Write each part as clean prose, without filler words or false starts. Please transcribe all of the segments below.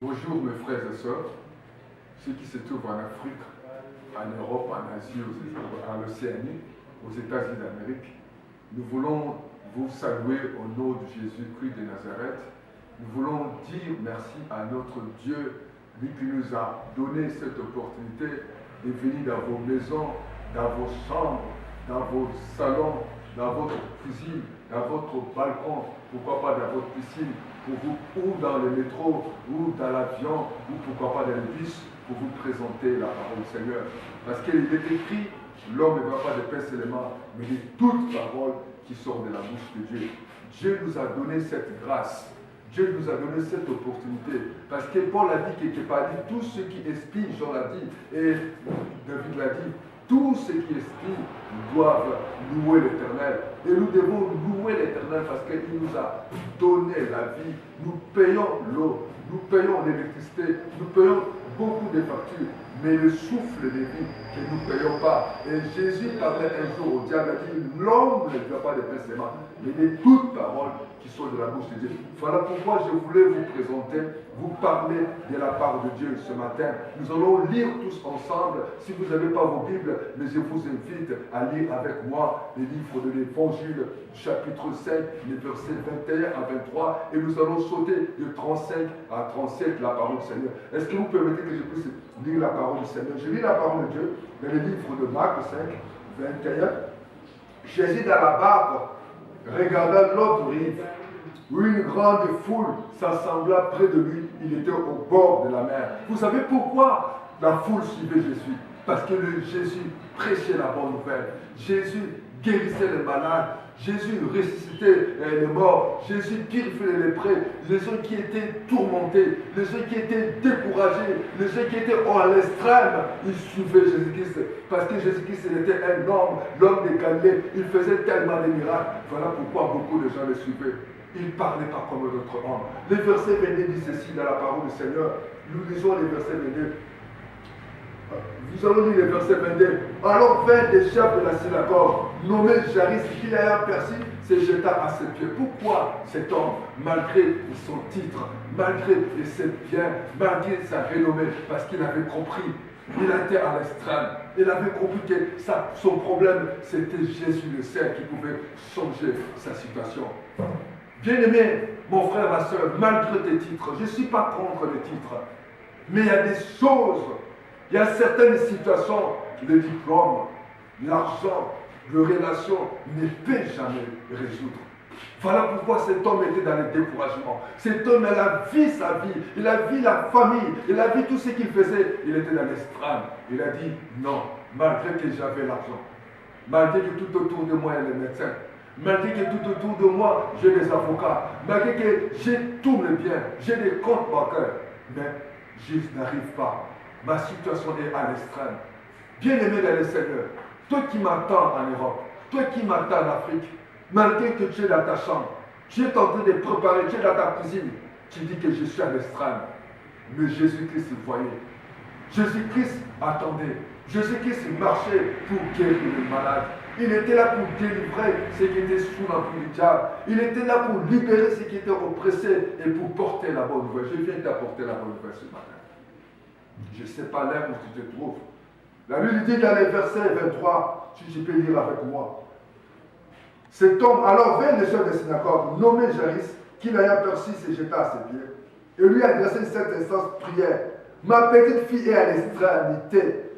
Bonjour mes frères et sœurs, ceux qui se trouvent en Afrique, en Europe, en Asie, en Océanie, aux États-Unis d'Amérique. Nous voulons vous saluer au nom de Jésus-Christ de Nazareth. Nous voulons dire merci à notre Dieu, lui qui nous a donné cette opportunité de venir dans vos maisons, dans vos chambres, dans vos salons, dans votre cuisine, dans votre balcon, pourquoi pas dans votre piscine, ou dans le métro, ou dans l'avion, ou pourquoi pas dans le bus, pour vous présenter la parole du Seigneur. Parce qu'il est écrit, l'homme ne va pas de pain seulement, mais de toutes paroles qui sortent de la bouche de Dieu. Dieu nous a donné cette grâce. Dieu nous a donné cette opportunité. Parce que Paul a dit quelque part, tous ceux qui espient, Jean l'a dit, et David l'a dit, tous ceux qui espient doivent louer l'Éternel. Et nous devons louer l'Éternel parce qu'il nous a donné la vie. Nous payons l'eau, nous payons l'électricité, nous payons beaucoup de factures. Mais le souffle de vie que nous ne payons pas. Et Jésus parlait un jour au diable, il a dit, l'homme ne doit pas de pain seulement, mais de toutes paroles qui sont de la bouche de Dieu. Voilà pourquoi je voulais vous présenter, vous parler de la part de Dieu ce matin. Nous allons lire tous ensemble. Si vous n'avez pas vos Bibles, mais je vous invite à lire avec moi les livres de l'Évangile, chapitre 5, les versets 21 à 23. Et nous allons sauter de 35 à 37 la parole du Seigneur. Est-ce que vous permettez que je puisse lire la parole du Seigneur? Je lis la parole de Dieu dans le livre de Marc 5, 21. Jésus dans la barque regardant l'autre rive, où une grande foule s'assembla près de lui. Il était au bord de la mer. Vous savez pourquoi la foule suivait Jésus? Parce que Jésus prêchait la bonne nouvelle. Jésus guérissait les malades. Jésus ressuscitait les morts. Jésus purifiait les lépreux. Les gens qui étaient tourmentés, les gens qui étaient découragés, les gens qui étaient à l'extrême, ils suivaient Jésus-Christ. Parce que Jésus-Christ était un homme, l'homme de Galilée. Il faisait tellement de miracles. Voilà pourquoi beaucoup de gens le suivaient. Il ne parlait pas comme un autre homme. Le verset 22 dit ceci dans la parole du Seigneur. Nous lisons les versets 22. Nous allons lire le verset 22. Alors vint des chefs de la synagogue, nommé Jairus, qui ayant perçu, se jeta à ses pieds. Pourquoi cet homme, malgré son titre, malgré ses biens, malgré sa renommée, parce qu'il avait compris, il a été à l'extrême. Il avait compris que son problème, c'était Jésus le Seigneur qui pouvait changer sa situation. Bien-aimé, mon frère, ma soeur, malgré tes titres, je ne suis pas contre les titres, mais il y a des choses. Il y a certaines situations, le diplôme, l'argent, les relations ne peuvent jamais résoudre. Voilà pourquoi cet homme était dans le découragement. Cet homme, il a vu sa vie, il a vu la famille, il a vu tout ce qu'il faisait. Il était dans l'extrême. Il a dit non, malgré que j'avais l'argent, malgré que tout autour de moi il y a les médecins, malgré que tout autour de moi j'ai des avocats, malgré que j'ai tout le bien, j'ai des comptes bancaires, mais je n'arrive pas. Ma situation est à l'extrême. Bien-aimé dans le Seigneur, toi qui m'attends en Europe, toi qui m'attends en Afrique, malgré que tu es dans ta chambre, tu es en train de préparer, tu es dans ta cuisine, tu dis que je suis à l'extrême. Mais Jésus-Christ voyait. Jésus-Christ attendait. Jésus-Christ marchait pour guérir les malades. Il était là pour délivrer ceux qui étaient sous l'empire du diable. Il était là pour libérer ceux qui étaient oppressés et pour porter la bonne nouvelle. Je viens t'apporter la bonne nouvelle ce matin. Je ne sais pas là où tu te trouves. La Bible dit dans les versets 23, si tu peux lire avec moi. Cet homme, alors vint le chef de synagogue, nommé Jairus, qui l'ayant perçu, se jeta à ses pieds, et lui adressait cette instance prière. Ma petite fille est à l'extrémité.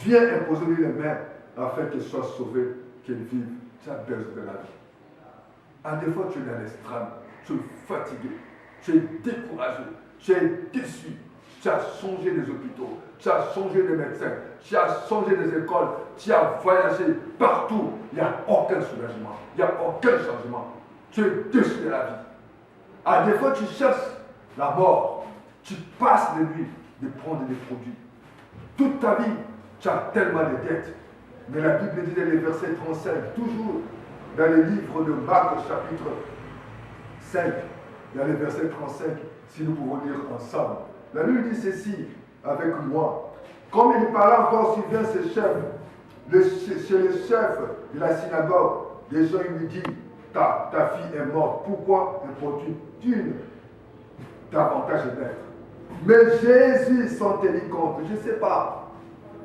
Viens imposer-lui les mains afin qu'elle soit sauvée, qu'elle vive. Tu as besoin de la vie. À des fois, tu es à l'extrême, tu es fatigué, tu es découragé, tu es déçu. Tu as changé des hôpitaux, tu as changé des médecins, tu as changé des écoles, tu as voyagé partout. Il n'y a aucun soulagement, il n'y a aucun changement. Tu es déçu de la vie. À des fois, tu cherches la mort. Tu passes les nuits de prendre des produits. Toute ta vie, tu as tellement de dettes. Mais la Bible dit dans les versets 35, toujours dans le livre de Marc, chapitre 5, dans les versets 35, si nous pouvons lire ensemble. La Bible dit ceci avec moi. Comme il parlait encore, survient ce chef, chez le chef de la synagogue, les gens lui disent, ta fille est morte. Pourquoi importunes-tu davantage d'être? Mais Jésus s'en tenait compte. Je ne sais pas.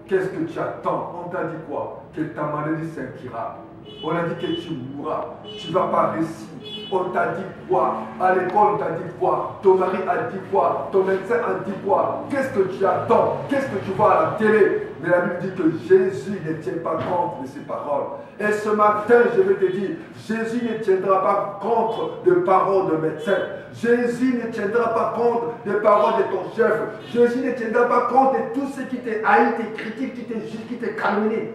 Qu'est-ce que tu attends? On t'a dit quoi? Que ta maladie s'inquiétera. On a dit que tu mourras. Tu ne vas pas réussir. On t'a dit quoi? À l'école, on t'a dit quoi? Ton mari a dit quoi? Ton médecin a dit quoi? Qu'est-ce que tu attends? Qu'est-ce que tu vois à la télé? Mais la Bible dit que Jésus ne tient pas compte de ces paroles. Et ce matin, je vais te dire, Jésus ne tiendra pas compte des paroles de médecin. Jésus ne tiendra pas compte des paroles de ton chef. Jésus ne tiendra pas compte de tout ce qui t'a haï, tes critiques, qui t'a calomnié.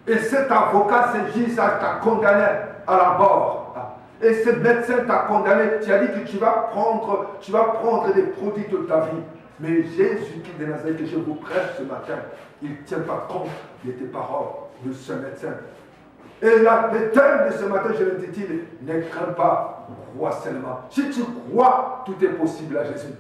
Et cet avocat, ce juge, t'a condamné à la mort. Et ce médecin t'a condamné. Tu as dit que tu vas prendre des produits toute ta vie. Mais Jésus-Christ de Nazareth, que je vous prêche ce matin, il ne tient pas compte de tes paroles, de ce médecin. Et là, le thème de ce matin, je l'ai dit, ne crains pas, crois seulement. Si tu crois, tout est possible à Jésus.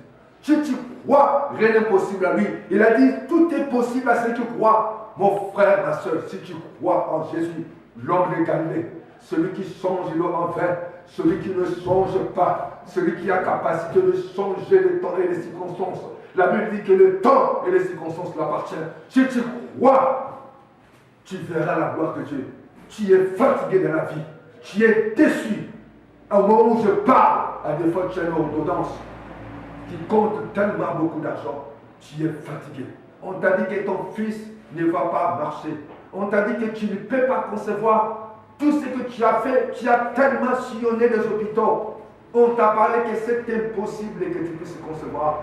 Si tu crois, rien n'est possible à lui. Il a dit, tout est possible à ceux qui croient. Mon frère, ma soeur, si tu crois en Jésus, l'homme de Galilée, celui qui songe l'eau en vain, celui qui ne songe pas, celui qui a capacité de changer le temps et les circonstances. La Bible dit que le temps et les circonstances l'appartiennent. Si tu crois, tu verras la gloire de Dieu. Tu es fatigué de la vie. Tu es déçu. Au moment où je parle, à des fois tu as une ordonnance qui compte tellement beaucoup d'argent. Tu es fatigué. On t'a dit que ton fils ne va pas marcher. On t'a dit que tu ne peux pas concevoir tout ce que tu as fait. Tu as tellement sillonné les hôpitaux. On t'a parlé que c'est impossible que tu puisses concevoir.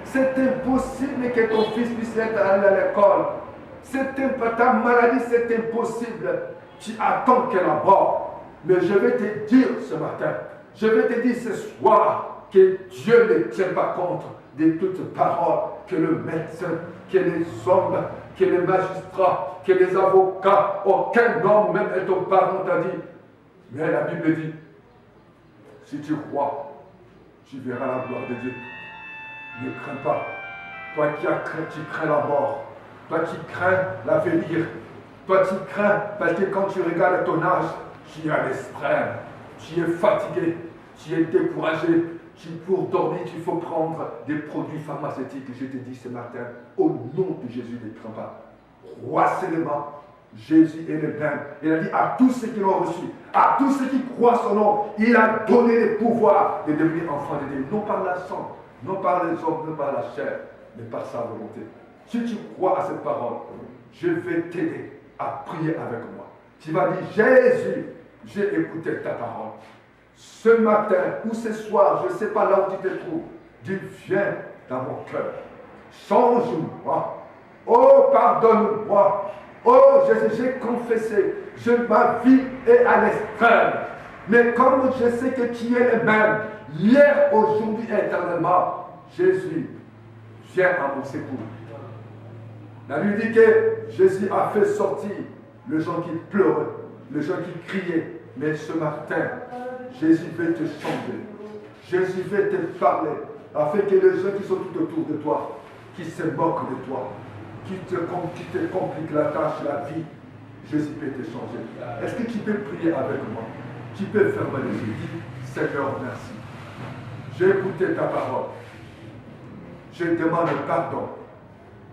C'est impossible que ton fils puisse être allé à l'école. Ta maladie, c'est impossible. Tu attends qu'elle aborde. Mais je vais te dire ce matin, je vais te dire ce soir que Dieu ne tient pas compte de toutes paroles que le médecin, que les hommes, que les magistrats, que les avocats, aucun homme, même ton parent t'a dit. Mais la Bible dit, si tu crois, tu verras la gloire de Dieu. Ne crains pas. Toi qui as craint, tu crains la mort. Toi qui crains l'avenir. Toi tu crains parce que quand tu regardes ton âge, tu es à l'extrême. Tu es fatigué. Tu es découragé. Pour dormir, il faut prendre des produits pharmaceutiques. Je te dis ce matin, au nom de Jésus, ne crains pas. Crois seulement. Jésus est le même. Il a dit à tous ceux qui l'ont reçu, à tous ceux qui croient son nom, il a donné le pouvoir de devenir enfants de Dieu. Non par la sang, non par les hommes, non par la chair, mais par sa volonté. Si tu crois à cette parole, je vais t'aider à prier avec moi. Tu vas dire, Jésus, j'ai écouté ta parole. Ce matin ou ce soir, je ne sais pas là où tu te trouves, Dieu vient dans mon cœur. Change-moi. Oh, pardonne-moi. Oh, Jésus, j'ai confessé. Ma vie est à l'extrême. Mais comme je sais que tu es le même, hier, aujourd'hui, éternellement, Jésus, viens à mon secours. La Bible dit que Jésus a fait sortir les gens qui pleuraient, les gens qui criaient. Mais ce matin, Jésus veut te changer. Jésus veut te parler, afin que les gens qui sont tout autour de toi, qui se moquent de toi, qui te compliquent la tâche, la vie, Jésus peut te changer. Est-ce que tu peux prier avec moi? Tu peux fermer les yeux. Dis, Seigneur, merci. J'ai écouté ta parole. Je demande pardon.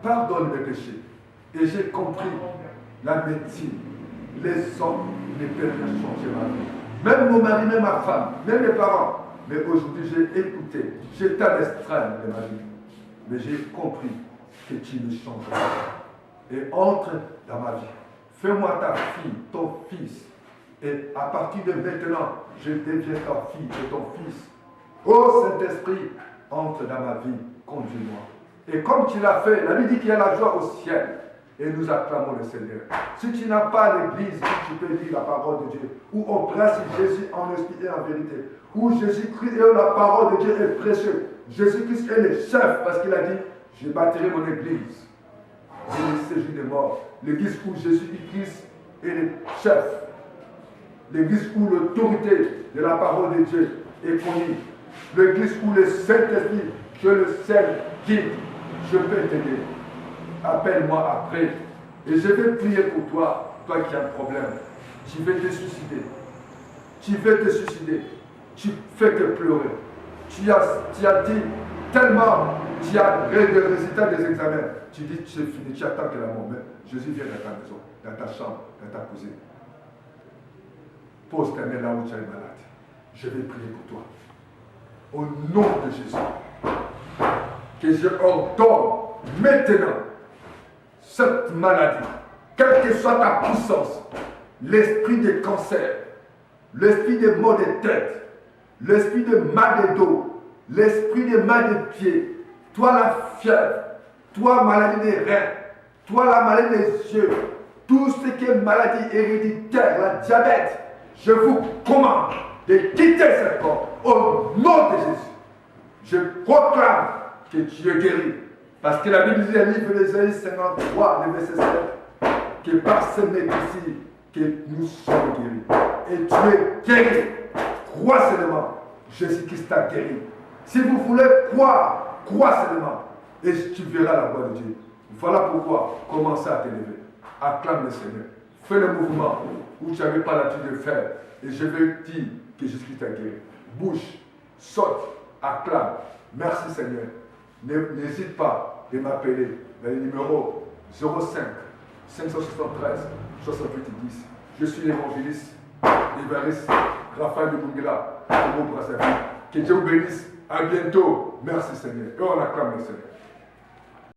Pardonne mes péchés. Et j'ai compris la médecine. Les hommes ne peuvent rien changer ma vie. Même mon mari, même ma femme, même mes parents. Mais aujourd'hui, j'ai écouté. J'étais à l'extrême de ma vie. Mais j'ai compris que tu ne changeras pas. Et entre dans ma vie. Fais-moi ta fille, ton fils. Et à partir de maintenant, je deviens ta fille et ton fils. Ô Saint-Esprit, entre dans ma vie, conduis-moi. Et comme tu l'as fait, la Bible dit qu'il y a la joie au ciel. Et nous acclamons le Seigneur. Si tu n'as pas l'église où tu peux lire la parole de Dieu, où on prêche Jésus en esprit et en vérité, où Jésus-Christ et la parole de Dieu est précieux. Jésus-Christ est le chef parce qu'il a dit, je bâtirai mon église. Et le séjour des morts. L'église où Jésus-Christ est le chef. L'église où l'autorité de la parole de Dieu est connue. L'église où le Saint-Esprit, que le seul guide, je peux t'aider. Appelle-moi après. Et je vais prier pour toi, toi qui as un problème. Tu veux te suicider. Tu veux te suicider. Tu fais que pleurer. Tu as dit, tellement tu as le résultat des examens, tu dis tu es fini, tu attends que la mort. Mais Jésus vient dans ta maison, dans ta chambre, dans ta cuisine. Pose ta main là où tu es malade. Je vais prier pour toi. Au nom de Jésus. Que je ordonne maintenant cette maladie, quelle que soit ta puissance, l'esprit de cancer, l'esprit de maux de tête, l'esprit de mal de dos, l'esprit de mal de pied, toi la fièvre, toi maladie des reins, toi la maladie des yeux, tout ce qui est maladie héréditaire, la diabète, je vous commande de quitter ce corps au nom de Jésus. Je proclame que tu es guéri. Parce que la Bible dit dans le livre d'Ésaïe 53, le verset 7, que par ce médecine que nous sommes guéris. Et tu es guéri. Crois seulement. Jésus-Christ t'a guéri. Si vous voulez croire, crois seulement. Et tu verras la voix de Dieu. Voilà pourquoi commencez à t'élever. Acclame le Seigneur. Fais le mouvement où tu n'avais pas l'habitude de faire. Et je vais dire que Jésus-Christ t'a guéri. Bouge, saute, acclame. Merci Seigneur. N'hésite pas de m'appeler dans le numéro 05 573 68 10. Je suis l'évangéliste Évariste Raphaël de Bungela, de mon Brazzaville. Que Dieu vous bénisse. À bientôt. Merci Seigneur. Et on acclame le Seigneur.